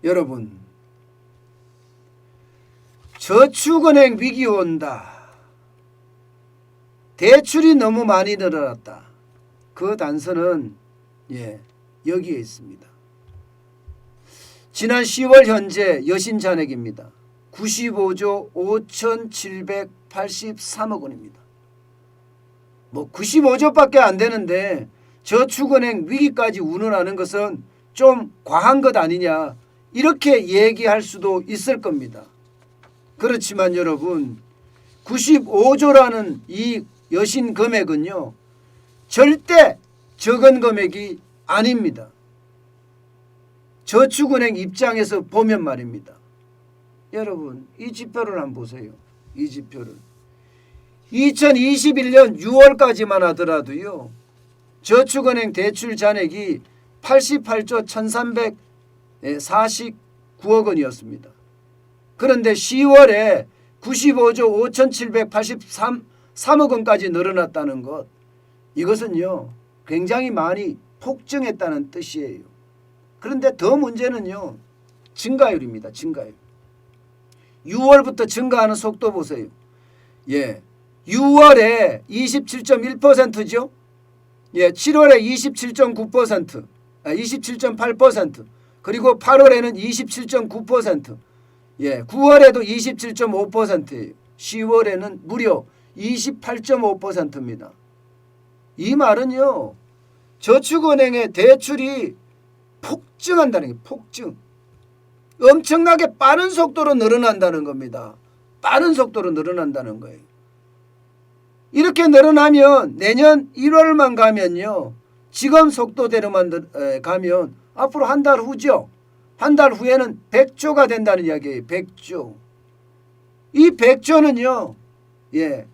여러분, 저축은행 위기 온다. 대출이 너무 많이 늘어났다. 그 단서는 여기에 있습니다. 지난 10월 현재 여신잔액입니다. 95조 5,783억 원입니다. 뭐 95조밖에 안 되는데 저축은행 위기까지 운운하는 것은 좀 과한 것 아니냐, 이렇게 얘기할 수도 있을 겁니다. 그렇지만 여러분, 95조라는 이 여신 금액은요, 절대 적은 금액이 아닙니다. 저축은행 입장에서 보면 말입니다. 여러분, 이 지표를 한번 보세요. 이 지표를 2021년 6월까지만 하더라도요, 저축은행 대출 잔액이 88조 1349억 원이었습니다. 그런데 10월에 95조 5783억 원까지 늘어났다는 것, 이것은요 굉장히 많이 폭증했다는 뜻이에요. 그런데 더 문제는요, 증가율입니다. 증가율. 6월부터 증가하는 속도 보세요. 6월에 27.1%죠. 7월에 27.9%, 27.8%, 그리고 8월에는 27.9%, 9월에도 27.5%예요. 10월에는 무려 28.5%입니다. 이 말은요, 저축은행의 대출이 폭증한다는 게, 폭증. 엄청나게 빠른 속도로 늘어난다는 겁니다. 빠른 속도로 늘어난다는 거예요. 이렇게 늘어나면 내년 1월만 가면요, 지금 속도대로만 가면 앞으로 한 달 후죠. 한 달 후에는 100조가 된다는 이야기예요. 100조. 이 100조는요,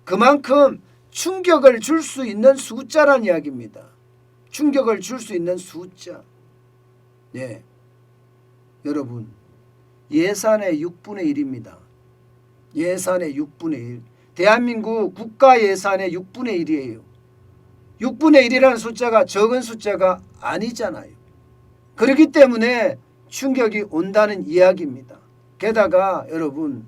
그만큼 충격을 줄 수 있는 숫자란 이야기입니다. 충격을 줄 수 있는 숫자. 여러분, 예산의 6분의 1입니다. 예산의 6분의 1. 대한민국 국가 예산의 6분의 1이에요. 6분의 1이라는 숫자가 적은 숫자가 아니잖아요. 그렇기 때문에 충격이 온다는 이야기입니다. 게다가 여러분,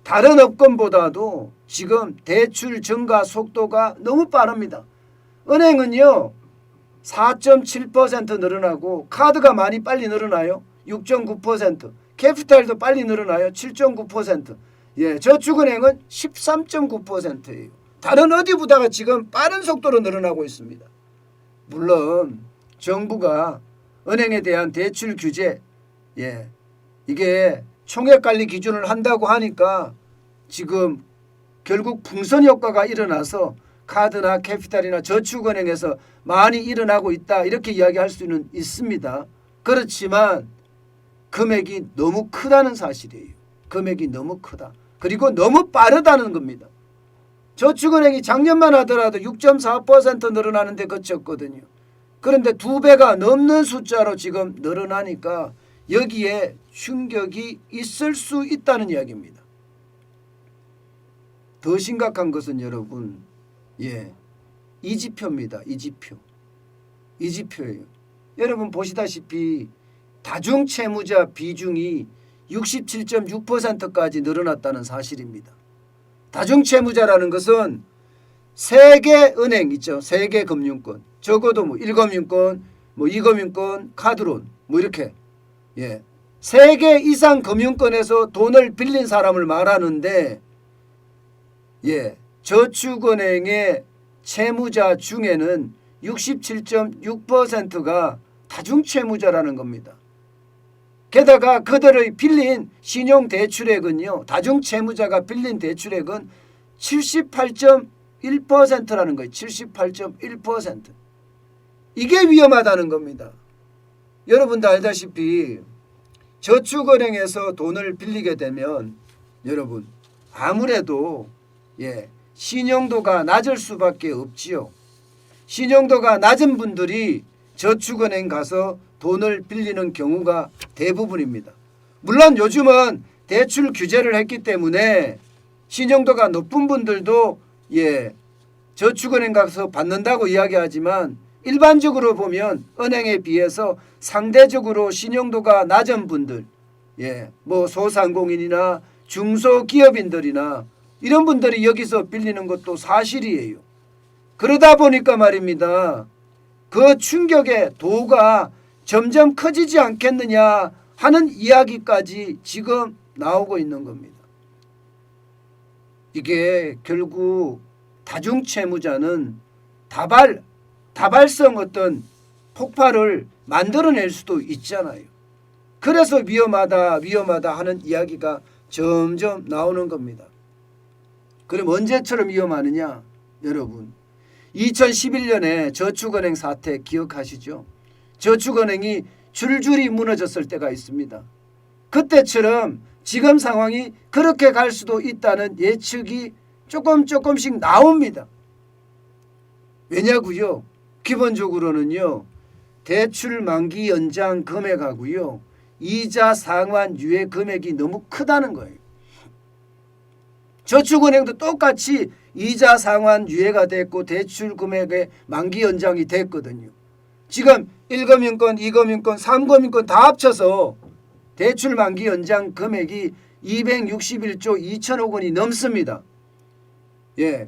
다른 업권보다도 지금 대출 증가 속도가 너무 빠릅니다. 은행은요 4.7% 늘어나고, 카드가 많이 빨리 늘어나요. 6.9%, 캐피탈도 빨리 늘어나요. 7.9%. 저축은행은 13.9%예요. 다른 어디보다가 지금 빠른 속도로 늘어나고 있습니다. 물론 정부가 은행에 대한 대출 규제, 이게 총액관리 기준을 한다고 하니까 지금 결국 풍선 효과가 일어나서 카드나 캐피탈이나 저축은행에서 많이 일어나고 있다, 이렇게 이야기할 수는 있습니다. 그렇지만 금액이 너무 크다는 사실이에요. 금액이 너무 크다. 그리고 너무 빠르다는 겁니다. 저축은행이 작년만 하더라도 6.4% 늘어나는데 그쳤거든요. 그런데 2배가 넘는 숫자로 지금 늘어나니까 여기에 충격이 있을 수 있다는 이야기입니다. 더 심각한 것은 여러분, 이 지표입니다. 이 지표. 이 지표예요. 여러분 보시다시피 다중채무자 비중이 67.6%까지 늘어났다는 사실입니다. 다중채무자라는 것은 세개 은행 있죠. 세개 금융권. 적어도 1금융권, 2금융권, 카드론, 이렇게. 3개 이상 금융권에서 돈을 빌린 사람을 말하는데, 저축은행의 채무자 중에는 67.6%가 다중채무자라는 겁니다. 게다가 그들의 빌린 신용대출액은요, 다중채무자가 빌린 대출액은 78.1%라는 거예요. 78.1%. 이게 위험하다는 겁니다. 여러분도 알다시피 저축은행에서 돈을 빌리게 되면 여러분 아무래도 신용도가 낮을 수밖에 없지요. 신용도가 낮은 분들이 저축은행 가서 돈을 빌리는 경우가 대부분입니다. 물론 요즘은 대출 규제를 했기 때문에 신용도가 높은 분들도 저축은행 가서 받는다고 이야기하지만 일반적으로 보면 은행에 비해서 상대적으로 신용도가 낮은 분들, 뭐 소상공인이나 중소기업인들이나 이런 분들이 여기서 빌리는 것도 사실이에요. 그러다 보니까 말입니다. 그 충격의 도가 점점 커지지 않겠느냐 하는 이야기까지 지금 나오고 있는 겁니다. 이게 결국 다중채무자는 다발성 어떤 폭발을 만들어낼 수도 있잖아요. 그래서 위험하다 하는 이야기가 점점 나오는 겁니다. 그럼 언제처럼 위험하느냐? 여러분 2011년에 저축은행 사태 기억하시죠? 저축은행이 줄줄이 무너졌을 때가 있습니다. 그때처럼 지금 상황이 그렇게 갈 수도 있다는 예측이 조금씩 나옵니다. 왜냐고요? 기본적으로는요. 대출 만기 연장 금액하고요. 이자 상환 유예 금액이 너무 크다는 거예요. 저축은행도 똑같이 이자 상환 유예가 됐고 대출 금액의 만기 연장이 됐거든요. 지금 1금융권, 2금융권, 3금융권 다 합쳐서 대출 만기 연장 금액이 261조 2천억 원이 넘습니다.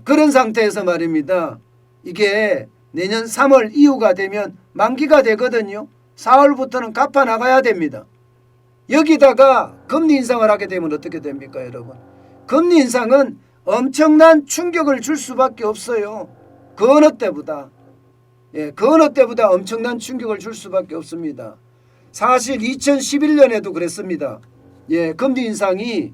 그런 상태에서 말입니다. 이게 내년 3월 이후가 되면 만기가 되거든요. 4월부터는 갚아 나가야 됩니다. 여기다가 금리 인상을 하게 되면 어떻게 됩니까, 여러분? 금리 인상은 엄청난 충격을 줄 수밖에 없어요. 그 어느 때보다. 그 어느 때보다 엄청난 충격을 줄 수밖에 없습니다. 사실 2011년에도 그랬습니다. 금리 인상이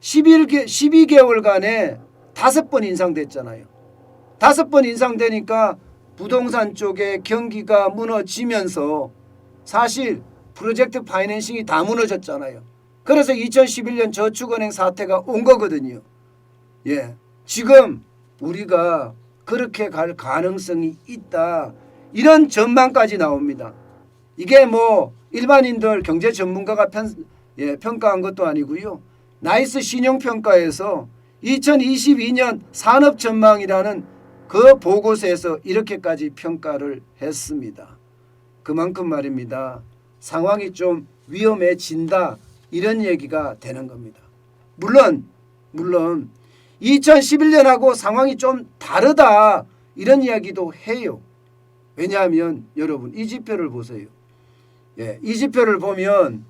12개월간에 5번 인상됐잖아요. 5번 인상되니까 부동산 쪽에 경기가 무너지면서 사실 프로젝트 파이낸싱이 다 무너졌잖아요. 그래서 2011년 저축은행 사태가 온 거거든요. 지금 우리가 그렇게 갈 가능성이 있다. 이런 전망까지 나옵니다. 이게 뭐 일반인들 경제 전문가가 평가한 것도 아니고요. 나이스 신용평가에서 2022년 산업 전망이라는 그 보고서에서 이렇게까지 평가를 했습니다. 그만큼 말입니다. 상황이 좀 위험해진다. 이런 얘기가 되는 겁니다. 물론 2011년하고 상황이 좀 다르다. 이런 이야기도 해요. 왜냐하면 여러분 이 지표를 보세요. 이 지표를 보면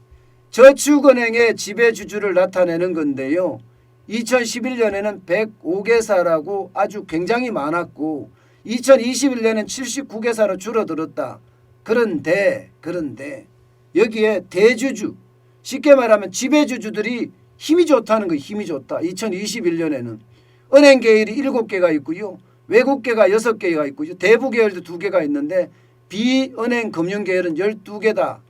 저축은행의 지배주주를 나타내는 건데요. 2011년에는 105개사라고 아주 굉장히 많았고 2021년에는 79개사로 줄어들었다. 그런데 여기에 대주주, 쉽게 말하면 지배주주들이 힘이 좋다는 거예요. 힘이 좋다. 2021년에는 은행 계열이 7개가 있고요. 외국 계가 6개가 있고요. 대부 계열도 2개가 있는데 비은행 금융 계열은 12개다.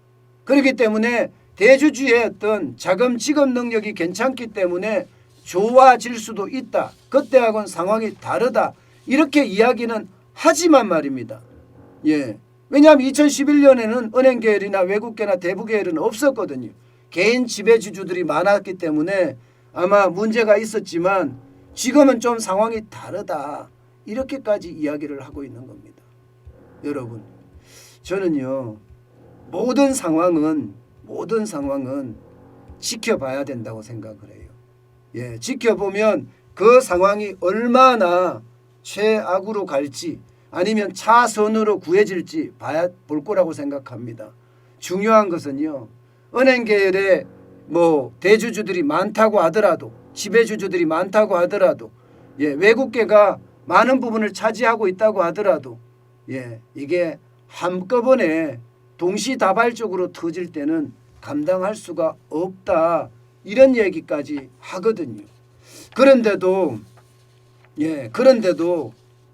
그렇기 때문에 대주주의 어떤 자금 지급 능력이 괜찮기 때문에 좋아질 수도 있다. 그때하고는 상황이 다르다. 이렇게 이야기는 하지만 말입니다. 왜냐하면 2011년에는 은행 계열이나 외국계나 대부 계열은 없었거든요. 개인 지배주주들이 많았기 때문에 아마 문제가 있었지만 지금은 좀 상황이 다르다. 이렇게까지 이야기를 하고 있는 겁니다. 여러분, 저는요. 모든 상황은 지켜봐야 된다고 생각을 해요. 지켜보면 그 상황이 얼마나 최악으로 갈지 아니면 차선으로 구해질지 볼 거라고 생각합니다. 중요한 것은요. 은행 계열에 뭐 대주주들이 많다고 하더라도 지배주주들이 많다고 하더라도 외국계가 많은 부분을 차지하고 있다고 하더라도 이게 한꺼번에 동시다발적으로 터질 때는 감당할 수가 없다. 이런 얘기까지 하거든요. 그런데도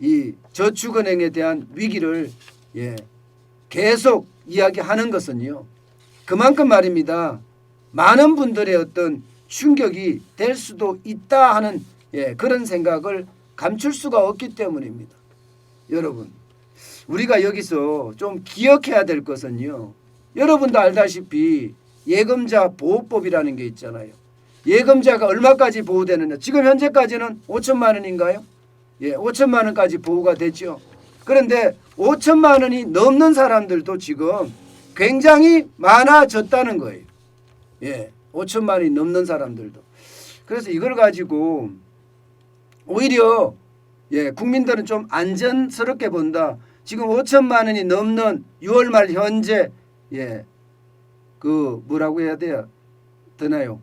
이 저축은행에 대한 위기를 계속 이야기하는 것은요. 그만큼 말입니다. 많은 분들의 어떤 충격이 될 수도 있다 하는 그런 생각을 감출 수가 없기 때문입니다. 여러분, 우리가 여기서 좀 기억해야 될 것은요. 여러분도 알다시피 예금자 보호법이라는 게 있잖아요. 예금자가 얼마까지 보호되느냐. 지금 현재까지는 5천만 원인가요? 5천만 원까지 보호가 됐죠. 그런데 5천만 원이 넘는 사람들도 지금 굉장히 많아졌다는 거예요. 예, 5천만 원이 넘는 사람들도. 그래서 이걸 가지고 오히려 예, 국민들은 좀 안전스럽게 본다. 지금 5천만 원이 넘는 6월 말 현재 예, 그 뭐라고 해야 돼요? 되나요?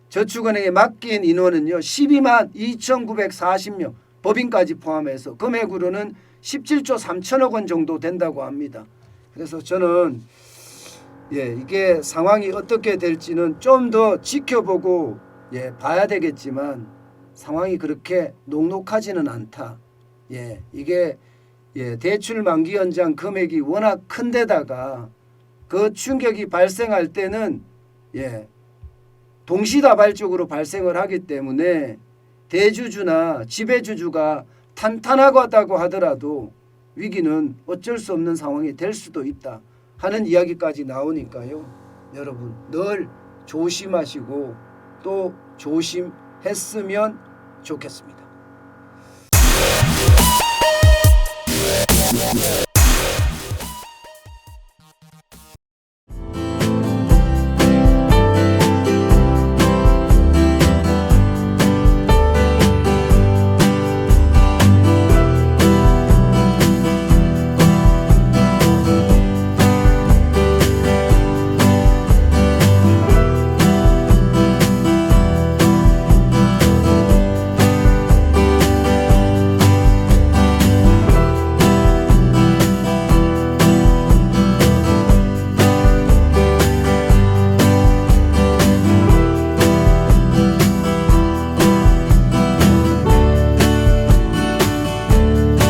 저축은행에 맡긴 인원은요 12만 2,940명 법인까지 포함해서 금액으로는 17조 3천억 원 정도 된다고 합니다. 그래서 저는 예, 이게 상황이 어떻게 될지는 좀 더 지켜보고 예, 봐야 되겠지만 상황이 그렇게 녹록하지는 않다. 예, 이게 예, 대출 만기 연장 금액이 워낙 큰 데다가 그 충격이 발생할 때는 예, 동시다발적으로 발생을 하기 때문에 대주주나 지배주주가 탄탄하다고 하더라도 위기는 어쩔 수 없는 상황이 될 수도 있다 하는 이야기까지 나오니까요. 여러분 늘 조심하시고 또 조심했으면 좋겠습니다.